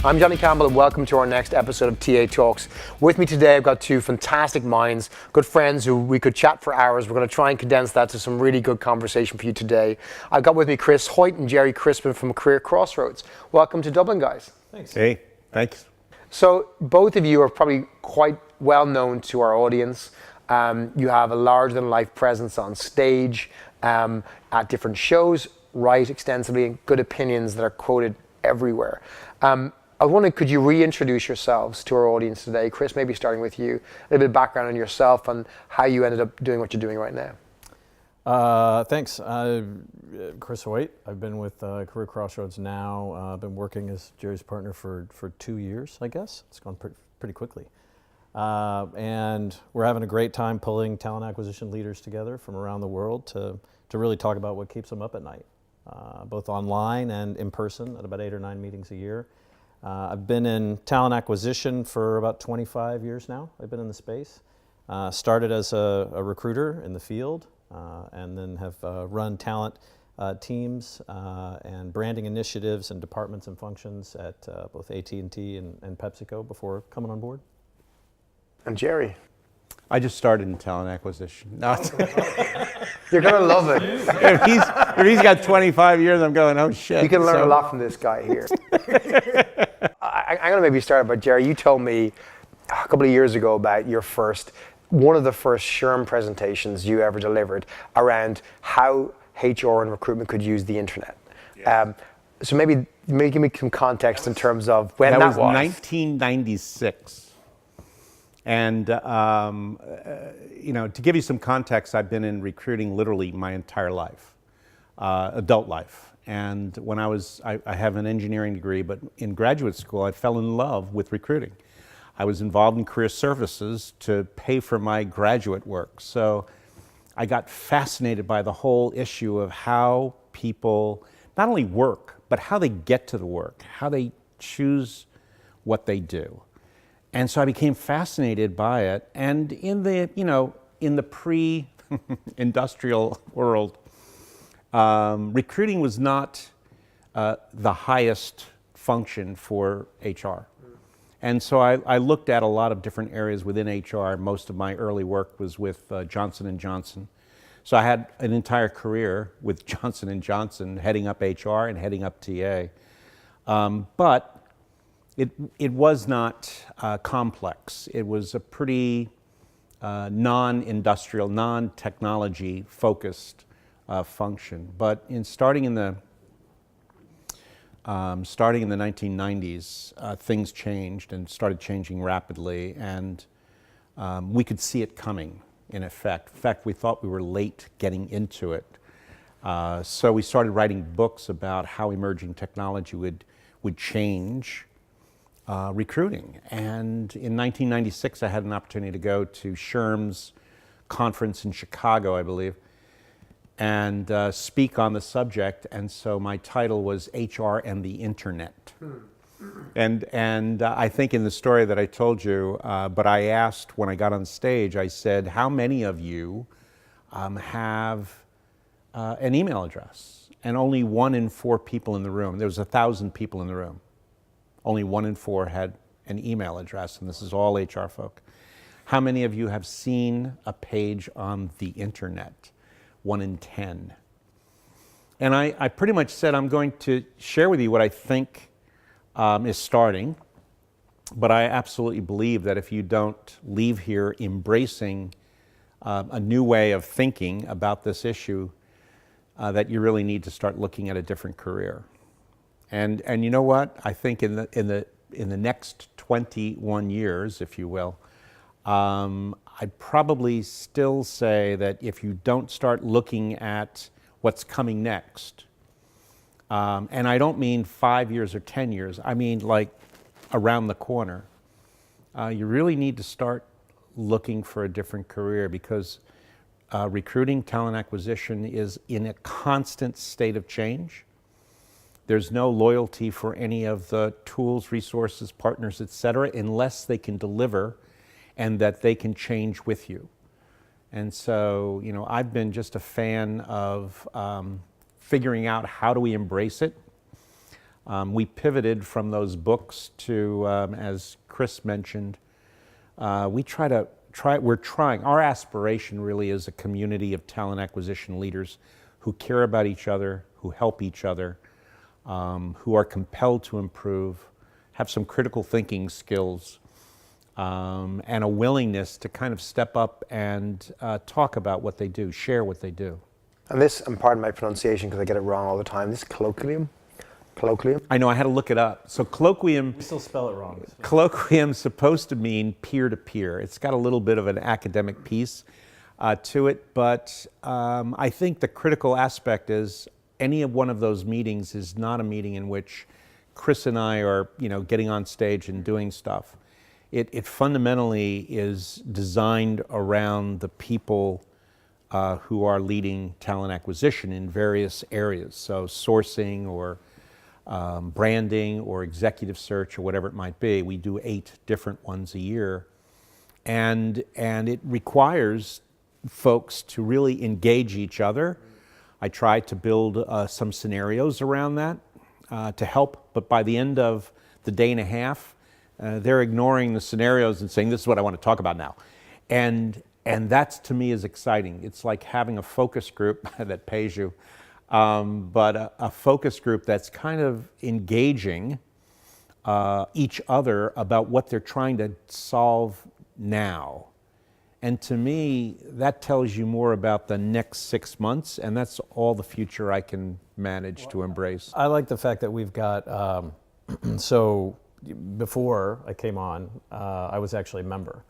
I'm Johnny Campbell and welcome to our next episode of TA Talks. With me today I've got two fantastic minds, good friends who we could chat for hours. We're going to try and condense that to some really good conversation for you today. I've got with me Chris Hoyt and Jerry Crispin from Career Crossroads. Welcome to Dublin, guys. Thanks. Hey, thanks. So both of you are probably quite well known to our audience. You have a larger than life presence on stage, at different shows, write extensively, and good opinions that are quoted everywhere. I wonder, could you reintroduce yourselves to our audience today? Chris, maybe starting with you, a little bit of background on yourself and how you ended up doing what you're doing right now. Thanks. Chris Hoyt. I've been with Career Crossroads now. I've been working as Jerry's partner for 2 years, I guess. It's gone pretty quickly. And we're having a great time pulling talent acquisition leaders together from around the world to really talk about what keeps them up at night, both online and in person at about 8 or 9 meetings a year. I've been in talent acquisition for about 25 years now. I've been in the space. Started as a recruiter in the field, and then have run talent teams and branding initiatives and departments and functions at both AT&T and PepsiCo before coming on board. And Jerry? I just started in talent acquisition. No, You're going to love it. if he's got 25 years, I'm going, oh shit. You can learn a lot from this guy here. I'm going to maybe start, but Jerry, you told me a couple of years ago about one of the first SHRM presentations you ever delivered around how HR and recruitment could use the internet. Yes. So maybe give me some context in terms of when that was. That was 1996. And, to give you some context, I've been in recruiting literally my entire life, adult life. And when I have an engineering degree, but in graduate school, I fell in love with recruiting. I was involved in career services to pay for my graduate work. So I got fascinated by the whole issue of how people not only work, but how they get to the work, how they choose what they do. And so I became fascinated by it. And in the pre-industrial world, recruiting was not the highest function for HR. And so I looked at a lot of different areas within HR. Most of my early work was with Johnson & Johnson. So I had an entire career with Johnson & Johnson, heading up HR and heading up TA. But it was not complex. It was a pretty non-industrial, non-technology focused function. But starting in the 1990s, things changed and started changing rapidly, and we could see it coming. In fact, we thought we were late getting into it. So we started writing books about how emerging technology would change recruiting. And in 1996, I had an opportunity to go to SHRM's conference in Chicago, I believe, and speak on the subject. And so my title was HR and the Internet. And I think in the story that I told you, but I asked when I got on stage, I said, how many of you have an email address? And only 1 in 4 people in the room, there was 1,000 people in the room, only 1 in 4 had an email address, and this is all HR folk. How many of you have seen a page on the internet? 1 in 10. And I pretty much said, I'm going to share with you what I think is starting, but I absolutely believe that if you don't leave here embracing a new way of thinking about this issue, that you really need to start looking at a different career. And you know what? I think in the next 21 years, if you will, I'd probably still say that if you don't start looking at what's coming next, and I don't mean 5 years or 10 years, I mean like around the corner, you really need to start looking for a different career, because recruiting, talent acquisition is in a constant state of change. There's no loyalty for any of the tools, resources, partners, et cetera, unless they can deliver and that they can change with you. And so, I've been just a fan of figuring out how do we embrace it. We pivoted from those books to, as Chris mentioned, we're trying, our aspiration really is a community of talent acquisition leaders who care about each other, who help each other, who are compelled to improve, have some critical thinking skills, and a willingness to kind of step up and talk about what they do, share what they do. And this, and pardon my pronunciation because I get it wrong all the time, this colloquium? I know, I had to look it up. So colloquium, We still spell it wrong. colloquium's supposed to mean peer-to-peer. It's got a little bit of an academic piece to it, but I think the critical aspect is any of one of those meetings is not a meeting in which Chris and I are, getting on stage and doing stuff. It fundamentally is designed around the people who are leading talent acquisition in various areas. So sourcing or branding or executive search or whatever it might be. We do 8 different ones a year. And it requires folks to really engage each other. I try to build some scenarios around that to help, but by the end of the day and a half, they're ignoring the scenarios and saying, this is what I want to talk about now. And that's, to me, is exciting. It's like having a focus group that pays you, but a focus group that's kind of engaging each other about what they're trying to solve now. And to me, that tells you more about the next 6 months, and that's all the future I can manage to embrace. I like the fact that we've got, so before I came on, I was actually a member.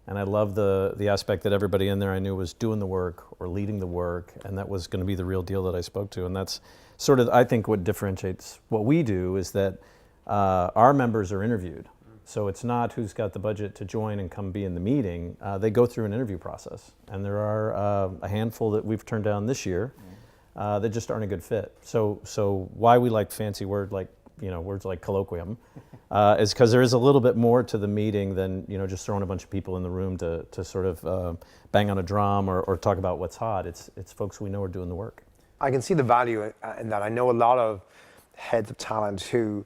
And I love the aspect that everybody in there I knew was doing the work or leading the work, and that was going to be the real deal that I spoke to. And that's sort of, I think, what differentiates what we do is that our members are interviewed. So it's not who's got the budget to join and come be in the meeting. They go through an interview process. And there are a handful that we've turned down this year that just aren't a good fit. So why we like fancy words like colloquium is because there is a little bit more to the meeting than just throwing a bunch of people in the room to sort of bang on a drum or talk about what's hot. It's folks we know are doing the work. I can see the value in that. I know a lot of heads of talent who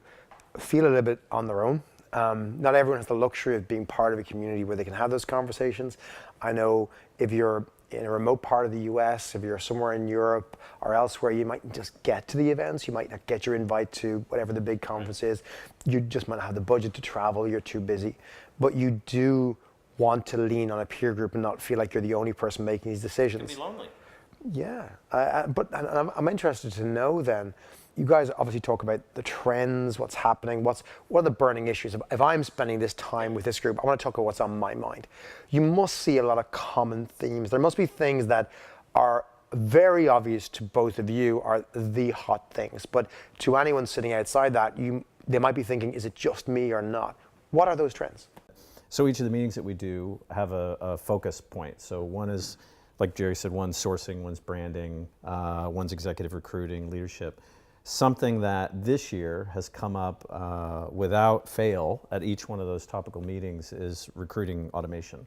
feel a little bit on their own. Not everyone has the luxury of being part of a community where they can have those conversations. I know if you're in a remote part of the US, if you're somewhere in Europe or elsewhere, you might just get to the events. You might not get your invite to whatever the big conference is. You just might not have the budget to travel. You're too busy. But you do want to lean on a peer group and not feel like you're the only person making these decisions. It can be lonely. Yeah, but I'm interested to know then, you guys obviously talk about the trends, what's happening, what are the burning issues. If I'm spending this time with this group, I want to talk about what's on my mind. You must see a lot of common themes. There must be things that are very obvious to both of you are the hot things, but to anyone sitting outside that, they might be thinking, is it just me or not? What are those trends? So each of the meetings that we do have a focus point. So one is, like Jerry said, one's sourcing, one's branding, one's executive recruiting, leadership. Something that this year has come up without fail at each one of those topical meetings is recruiting automation.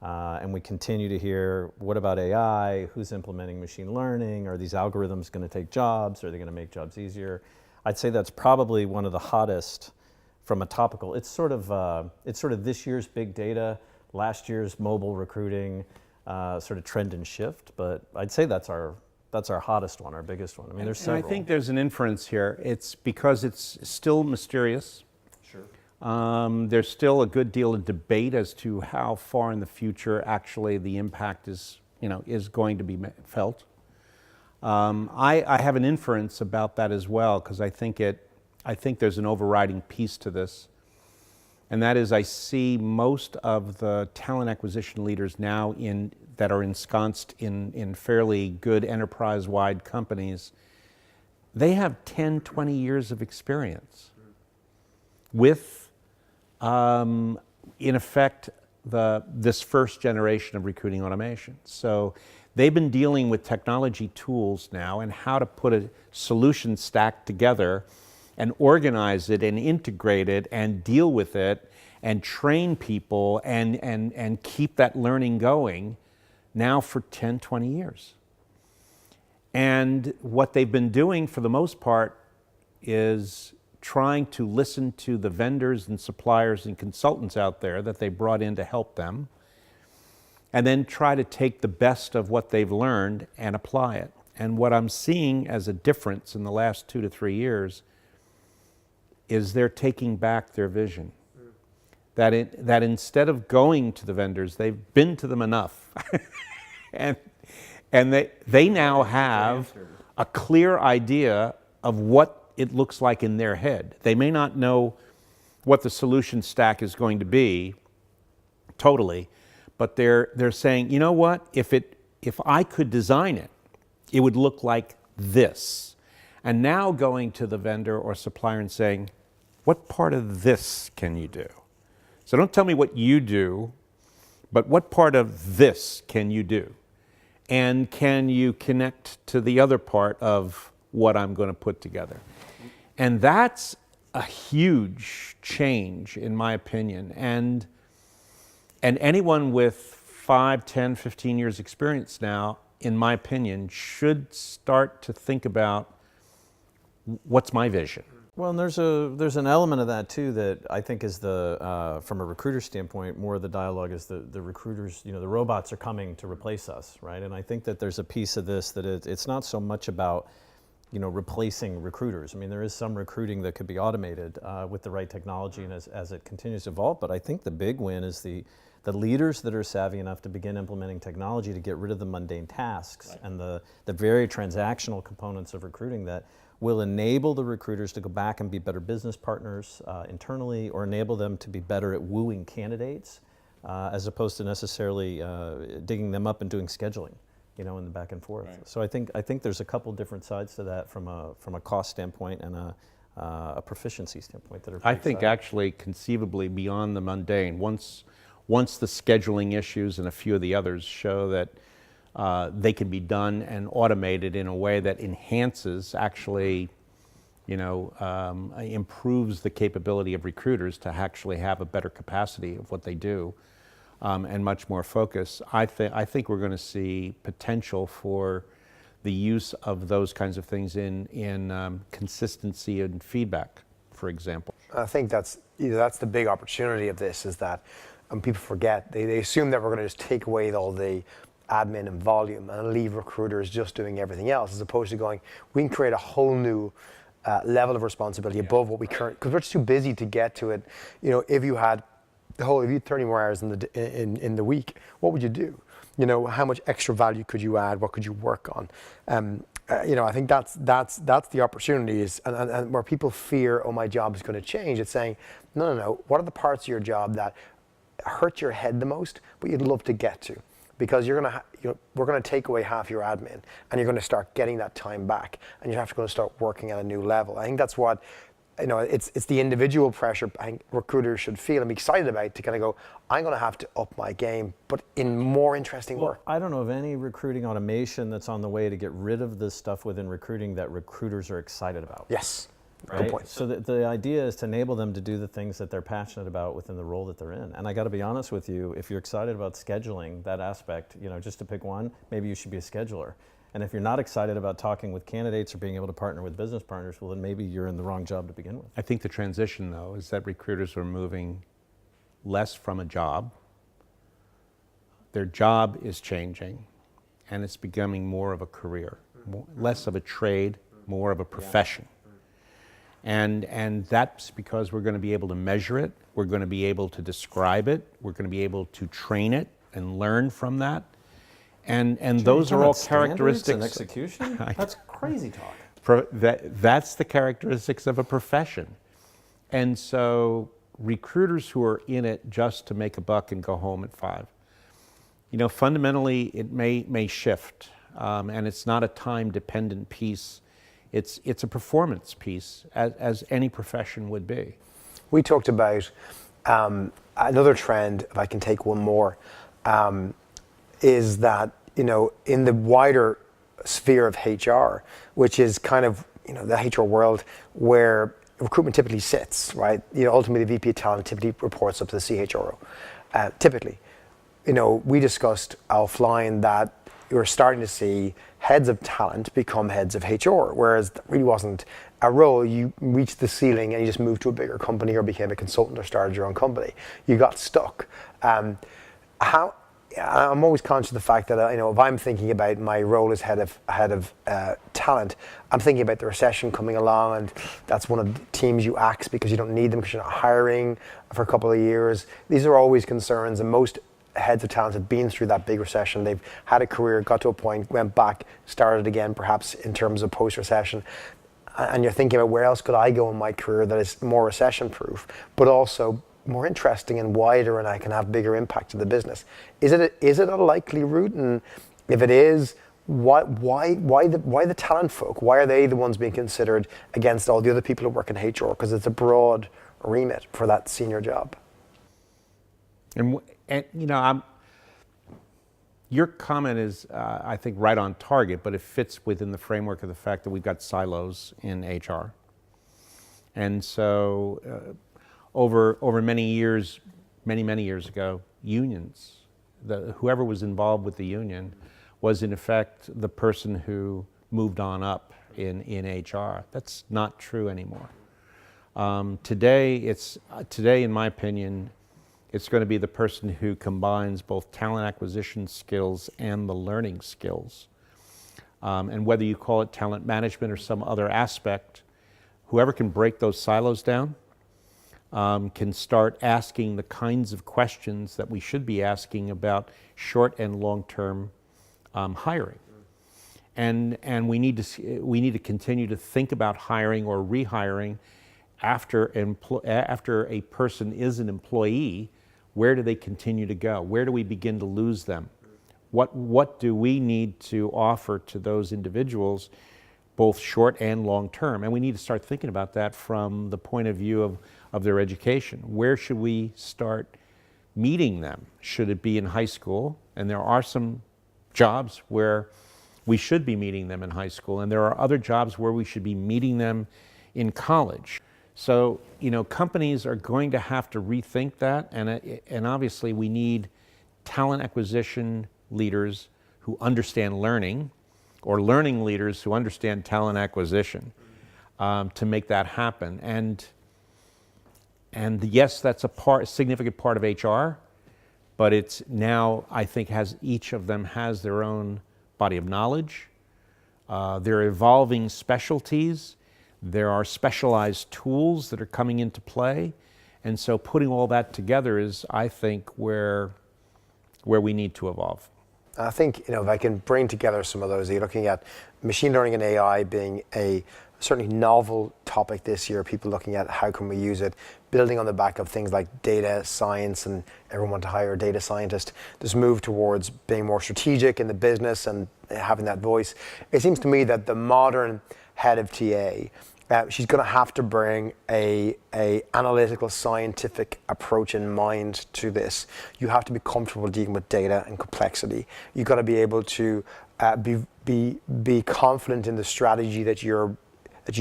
And we continue to hear, what about AI? Who's implementing machine learning? Are these algorithms going to take jobs? Are they going to make jobs easier? I'd say that's probably one of the hottest from a topical. It's sort of this year's big data, last year's mobile recruiting, sort of trend and shift. But I'd say that's our hottest one, our biggest one. I mean, there's several. And I think there's an inference here. It's because it's still mysterious. Sure. There's still a good deal of debate as to how far in the future actually the impact is going to be felt. I have an inference about that as well, because I think there's an overriding piece to this, and that is I see most of the talent acquisition leaders now that are ensconced in fairly good enterprise-wide companies. They have 10, 20 years of experience with, in effect, this first generation of recruiting automation. So they've been dealing with technology tools now and how to put a solution stack together and organize it and integrate it and deal with it and train people and keep that learning going now for 10, 20 years. And what they've been doing for the most part is trying to listen to the vendors and suppliers and consultants out there that they brought in to help them, and then try to take the best of what they've learned and apply it. And what I'm seeing as a difference in the last 2 to 3 years is they're taking back their vision. That instead of going to the vendors, they've been to them enough. and they now have a clear idea of what it looks like in their head. They may not know what the solution stack is going to be totally, but they're saying, you know what, if I could design it, it would look like this. And now going to the vendor or supplier and saying, what part of this can you do? So don't tell me what you do, but what part of this can you do? And can you connect to the other part of what I'm going to put together? And that's a huge change, in my opinion. And anyone with 5, 10, 15 years experience now, in my opinion, should start to think about, what's my vision? Well, and there's an element of that too that I think is from a recruiter standpoint, more of the dialogue is the recruiters, the robots are coming to replace us, right? And I think that there's a piece of this that it's not so much about, replacing recruiters. I mean, there is some recruiting that could be automated with the right technology and as it continues to evolve, but I think the big win is the leaders that are savvy enough to begin implementing technology to get rid of the mundane tasks, right, and the very transactional components of recruiting that will enable the recruiters to go back and be better business partners internally, or enable them to be better at wooing candidates as opposed to necessarily digging them up and doing scheduling, in the back and forth. Right. So I think there's a couple different sides to that from a cost standpoint and a proficiency standpoint that are I think exciting. Actually conceivably beyond the mundane, once the scheduling issues and a few of the others show that they can be done and automated in a way that enhances, actually, improves the capability of recruiters to actually have a better capacity of what they do, and much more focus. I think we're going to see potential for the use of those kinds of things in consistency and feedback, for example. I think that's the big opportunity of this, is that people forget, they assume that we're going to just take away all the admin and volume and leave recruiters just doing everything else, as opposed to going, we can create a whole new level of responsibility above what we currently, because we're just too busy to get to it. If you had 30 more hours in the week, what would you do? How much extra value could you add? What could you work on? I think that's the opportunity, is and where people fear, oh, my job is going to change. It's saying, no. What are the parts of your job that hurt your head the most, but you'd love to get to? Because we're going to take away half your admin, and you're going to start getting that time back, and you're going to start working at a new level. I think that's what, it's the individual pressure I think recruiters should feel and be excited about, to kind of go, I'm going to have to up my game, but in more interesting work. I don't know of any recruiting automation that's on the way to get rid of this stuff within recruiting that recruiters are excited about. Yes. Right? Good point. So the idea is to enable them to do the things that they're passionate about within the role that they're in. And I got to be honest with you, if you're excited about scheduling, that aspect, just to pick one, maybe you should be a scheduler. And if you're not excited about talking with candidates or being able to partner with business partners, well, then maybe you're in the wrong job to begin with. I think the transition, though, is that recruiters are moving less from a job. Their job is changing, and it's becoming more of a career, less of a trade, more of a profession. And that's because we're going to be able to measure it, we're going to be able to describe it, we're going to be able to train it and learn from that. And those are all characteristics. And execution? That's crazy talk. That's the characteristics of a profession. And so recruiters who are in it just to make a buck and go home at 5, fundamentally it may shift, and it's not a time-dependent piece. It's a performance piece, as any profession would be. We talked about another trend, if I can take one more, is that, in the wider sphere of HR, which is kind of, the HR world where recruitment typically sits, right? Ultimately the VP of talent typically reports up to the CHRO. Typically, we discussed offline that you were starting to see heads of talent become heads of HR, whereas that really wasn't a role. You reached the ceiling and you just moved to a bigger company or became a consultant or started your own company. You got stuck. I'm always conscious of the fact that if I'm thinking about my role as head of talent, I'm thinking about the recession coming along, and that's one of the teams you axe because you don't need them because you're not hiring for a couple of years. These are always concerns, and most heads of talent have been through that big recession. They've had a career, got to a point, went back, started again, perhaps in terms of post-recession. And you're thinking about where else could I go in my career that is more recession-proof, but also more interesting and wider, and I can have bigger impact to the business. Is it a likely route? And if it is, why the talent folk? Why are they the ones being considered against all the other people who work in HR? Because it's a broad remit for that senior job. And your comment is, I think, right on target, but it fits within the framework of the fact that we've got silos in HR. And so over many years, many years ago, unions, whoever was involved with the union was in effect the person who moved on up in HR. That's not true anymore. Today, in my opinion, it's going to be the person who combines both talent acquisition skills and the learning skills. And whether you call it talent management or some other aspect, whoever can break those silos down can start asking the kinds of questions that we should be asking about short and long-term hiring. And we need to continue to think about hiring or rehiring after a person is an employee. Where do they continue to go? Where do we begin to lose them? What do we need to offer to those individuals, both short and long term? And we need to start thinking about that from the point of view of their education. Where should we start meeting them? Should it be in high school? And there are some jobs where we should be meeting them in high school, and there are other jobs where we should be meeting them in college. So, companies are going to have to rethink that, and obviously we need talent acquisition leaders who understand learning, or learning leaders who understand talent acquisition to make that happen. And yes, that's a significant part of HR, but it's now, I think, each of them has their own body of knowledge. They're evolving specialties. There are specialized tools that are coming into play. And so putting all that together is, I think, where we need to evolve. I think, if I can bring together some of those, you're looking at machine learning and AI being a certainly novel topic this year, people looking at how can we use it, building on the back of things like data science, and everyone wants to hire a data scientist. This move towards being more strategic in the business and having that voice. It seems to me that the modern head of TA, she's going to have to bring a analytical, scientific approach in mind to this. You have to be comfortable dealing with data and complexity. You've got to be able to be confident in the strategy that you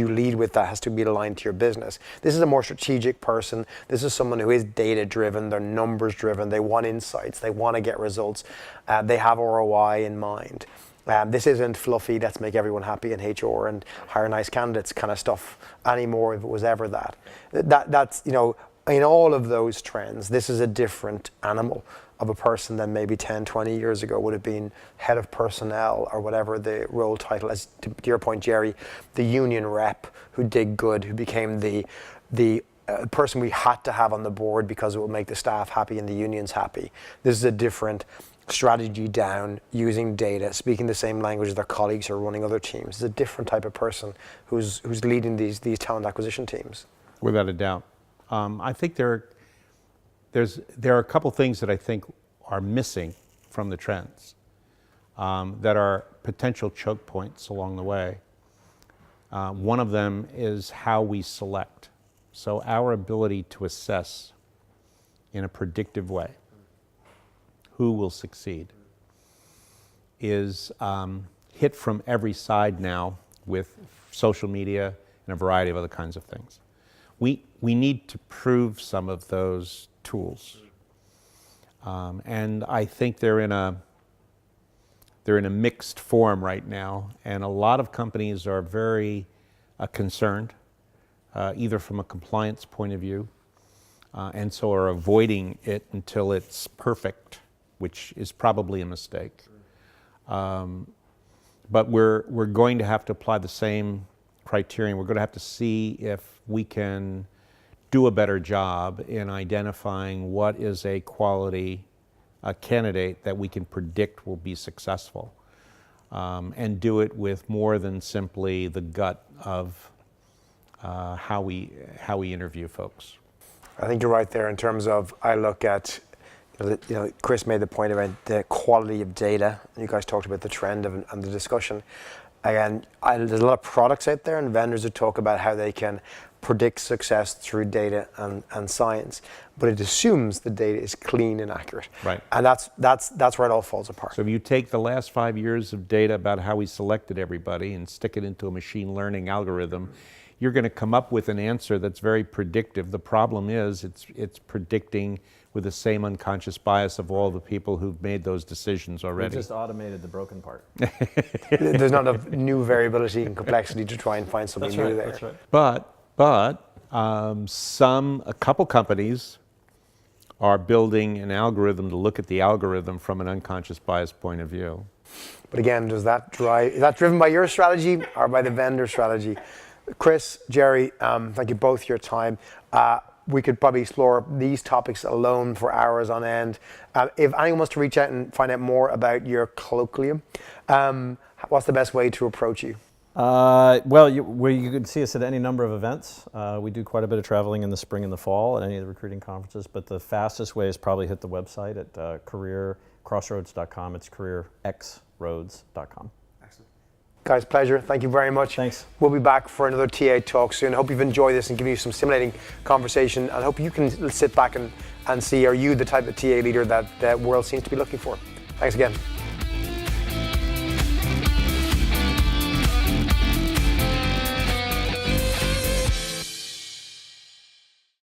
lead with that has to be aligned to your business. This is a more strategic person. This is someone who is data driven, they're numbers driven, they want insights, they want to get results, they have ROI in mind. This isn't fluffy, let's make everyone happy in HR and hire nice candidates kind of stuff anymore, if it was ever that. That's, in all of those trends, this is a different animal of a person than maybe 10, 20 years ago would have been head of personnel or whatever the role title. As to your point, Jerry, the union rep who did good, who became the person we had to have on the board because it will make the staff happy and the unions happy. This is a different strategy down, using data, speaking the same language as their colleagues who are running other teams. It's a different type of person who's leading these talent acquisition teams. Without a doubt. I think there are a couple things that I think are missing from the trends that are potential choke points along the way. One of them is how we select. So our ability to assess in a predictive way who will succeed is hit from every side now with social media and a variety of other kinds of things. We need to prove some of those tools. And I think they're in they're in a mixed form right now, and a lot of companies are very concerned, either from a compliance point of view, and so are avoiding it until it's perfect, which is probably a mistake. But we're going to have to apply the same criterion. We're going to have to see if we can do a better job in identifying what is a quality candidate that we can predict will be successful, and do it with more than simply the gut of how we interview folks. I think you're right there in terms of, I look at, Chris made the point about the quality of data. You guys talked about the trend and the discussion. Again, there's a lot of products out there and vendors that talk about how they can predict success through data and science, but it assumes the data is clean and accurate. Right. And that's where it all falls apart. So if you take the last 5 years of data about how we selected everybody and stick it into a machine learning algorithm, you're going to come up with an answer that's very predictive. The problem is it's predicting with the same unconscious bias of all the people who've made those decisions already. We just automated the broken part. There's not enough new variability and complexity to try and find something new there. That's right. But a couple companies are building an algorithm to look at the algorithm from an unconscious bias point of view. But again, is that driven by your strategy or by the vendor strategy? Chris, Jerry, thank you both for your time. We could probably explore these topics alone for hours on end. If anyone wants to reach out and find out more about your colloquium, what's the best way to approach you? Well, you can see us at any number of events. We do quite a bit of traveling in the spring and the fall at any of the recruiting conferences, but the fastest way is probably hit the website at careercrossroads.com. It's careerxroads.com. Excellent. Guys, pleasure. Thank you very much. Thanks. We'll be back for another TA talk soon. Hope you've enjoyed this and given you some stimulating conversation. And hope you can sit back and see, are you the type of TA leader that the world seems to be looking for? Thanks again.